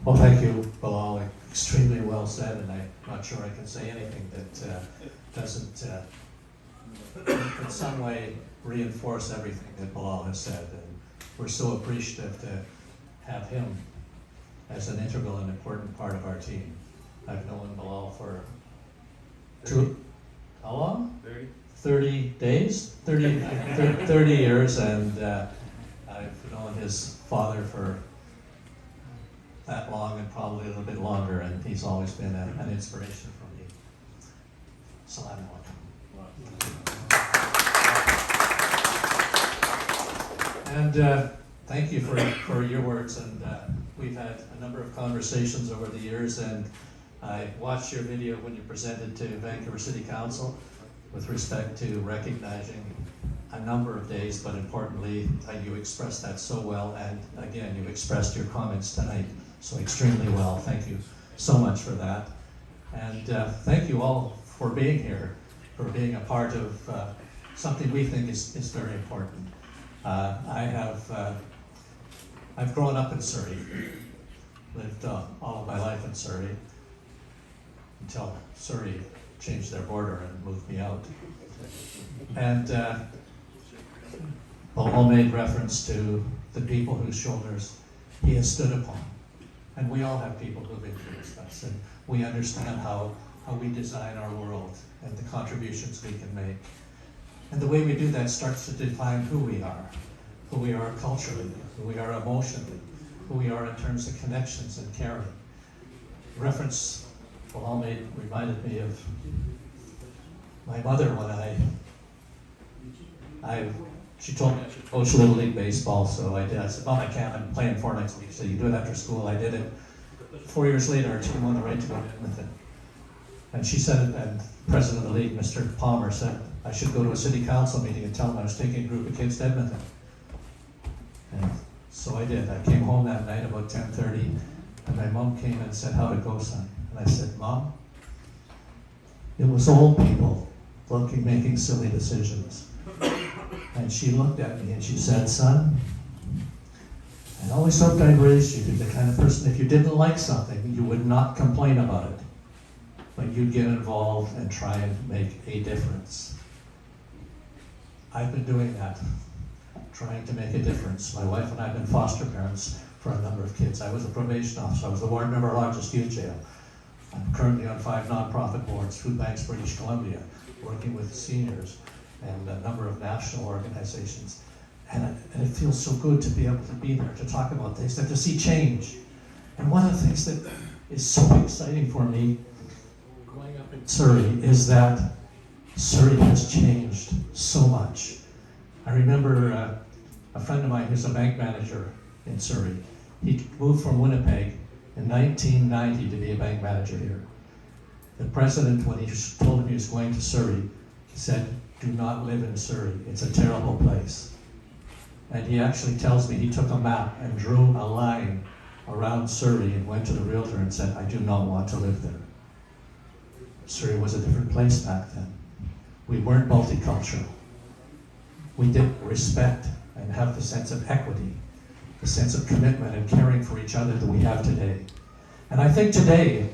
Well, thank you, Bilal. Extremely well said, and I'm not sure I can say anything that doesn't in some way reinforce everything that Bilal has said. And we're so appreciative to have him as an integral and important part of our team. I've known Bilal for how long? 30 days? 30 years, and I've known his father for that long and probably a little bit longer, and he's always been an inspiration for me. Assalamu alaikum. And thank you for your words, and we've had a number of conversations over the years, and I watched your video when you presented to Vancouver City Council with respect to recognizing a number of days, but importantly, you expressed that so well, and again, you expressed your comments tonight so extremely well. Thank you so much for that. And thank you all for being here, for being a part of something we think is very important. I've grown up in Surrey, lived all of my life in Surrey, until Surrey changed their border and moved me out. And Bilal made reference to the people whose shoulders he has stood upon. And we all have people who have influenced us, and we understand how we design our world and the contributions we can make. And the way we do that starts to define who we are culturally, who we are emotionally, who we are in terms of connections and caring. Reference Bilal made reminded me of my mother when she told me I should coach Little League Baseball, so I did. I said, Mom, I can't, I'm playing 4 nights a week, so you do it after school. I did it. 4 years later, our team won the right to go to Edmonton. And she said, and the president of the league, Mr. Palmer, said I should go to a city council meeting and tell them I was taking a group of kids to Edmonton. And so I did. I came home that night about 10:30, and my mom came and said, how'd it go, son? And I said, Mom, it was old people making silly decisions. And she looked at me and she said, son, I always hoped I'd raised you to be the kind of person, if you didn't like something, you would not complain about it, but you'd get involved and try and make a difference. I've been doing that, trying to make a difference. My wife and I have been foster parents for a number of kids. I was a probation officer. I was the warden of our largest youth jail. I'm currently on 5 nonprofit boards, Food Banks British Columbia, working with seniors and a number of national organizations. And it feels so good to be able to be there, to talk about things, and to see change. And one of the things that is so exciting for me growing up in Surrey is that Surrey has changed so much. I remember a friend of mine who's a bank manager in Surrey. He moved from Winnipeg in 1990 to be a bank manager here. The president, when he told him he was going to Surrey, he said, do not live in Surrey. It's a terrible place. And he actually tells me he took a map and drew a line around Surrey and went to the realtor and said, I do not want to live there. Surrey was a different place back then. We weren't multicultural. We didn't respect and have the sense of equity, the sense of commitment and caring for each other that we have today. And I think today,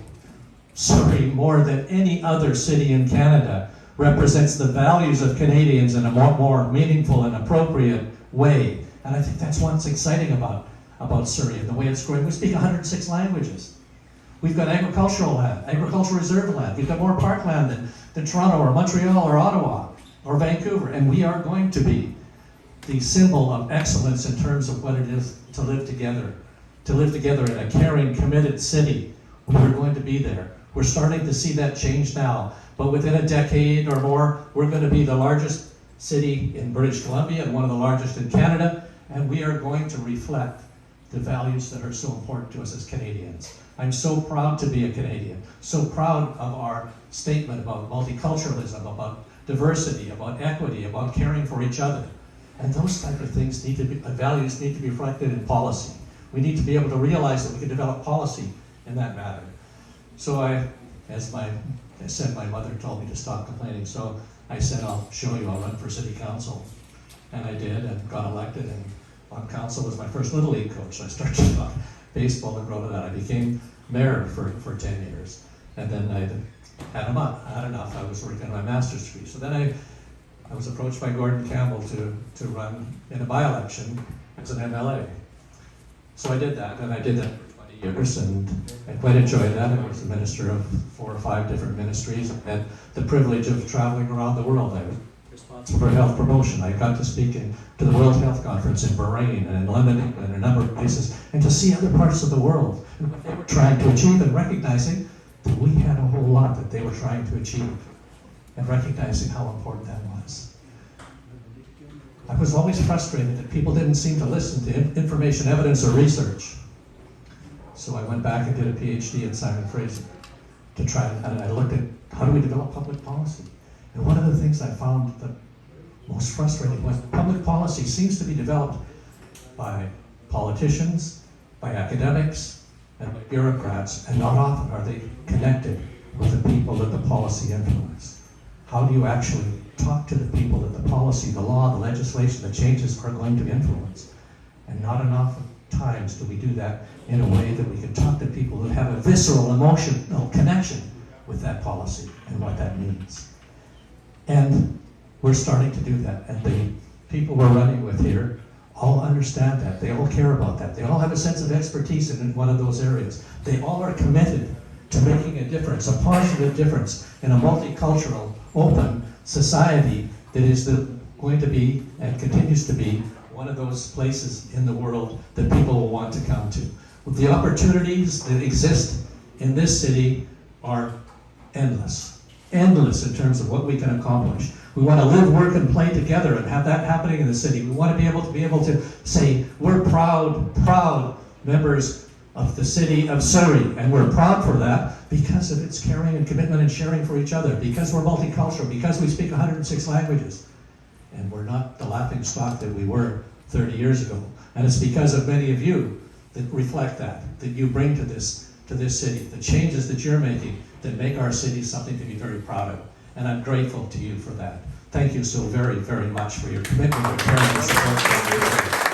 Surrey, more than any other city in Canada, represents the values of Canadians in a more meaningful and appropriate way. And I think that's what's exciting about Surrey and the way it's growing. We speak 106 languages. We've got agricultural land, agricultural reserve land. We've got more parkland than Toronto or Montreal or Ottawa or Vancouver. And we are going to be the symbol of excellence in terms of what it is to live together in a caring, committed city. We are going to be there. We're starting to see that change now. But within a decade or more, we're going to be the largest city in British Columbia and one of the largest in Canada, and we are going to reflect the values that are so important to us as Canadians. I'm so proud to be a Canadian, so proud of our statement about multiculturalism, about diversity, about equity, about caring for each other. And those type of things values need to be reflected in policy. We need to be able to realize that we can develop policy in that matter. So as I said, my mother told me to stop complaining, so I said, I'll show you, I'll run for city council. And I did, and got elected, and on council was my first Little League coach. So I started baseball and wrote it out. I became mayor for 10 years. And then I had enough. I was working on my master's degree. So then I was approached by Gordon Campbell to run in a by-election as an MLA. So I did that, and I did that for 20 years, and I quite enjoyed that. I was the minister of 4 or 5 different ministries, and had the privilege of traveling around the world. I was responsible for health promotion. I got to speak to the World Health Conference in Bahrain and in London and a number of places, and to see other parts of the world and what they were trying to achieve, and recognizing that we had a whole lot that they were trying to achieve, and recognizing how important that was. I was always frustrated that people didn't seem to listen to information, evidence, or research. So I went back and did a PhD at Simon Fraser to try, and I looked at how do we develop public policy. And one of the things I found the most frustrating was public policy seems to be developed by politicians, by academics, and by bureaucrats, and not often are they connected with the people that the policy influence. How do you actually talk to the people that the policy, the law, the legislation, the changes are going to influence? And not enough times do we do that in a way that we can talk to people who have a visceral, emotional connection with that policy and what that means. And we're starting to do that. And the people we're running with here all understand that. They all care about that. They all have a sense of expertise in one of those areas. They all are committed to making a difference, a positive difference in a multicultural, open society that is going to be and continues to be one of those places in the world that people will want to come to. The opportunities that exist in this city are endless. Endless in terms of what we can accomplish. We want to live, work, and play together and have that happening in the city. We want to be able to say, we're proud members of the city of Surrey, and we're proud for that because of its caring and commitment and sharing for each other, because we're multicultural, because we speak 106 languages. And we're not the laughing stock that we were 30 years ago. And it's because of many of you that reflect that you bring to this city, the changes that you're making that make our city something to be very proud of. And I'm grateful to you for that. Thank you so very, very much for your commitment, your caring, and support.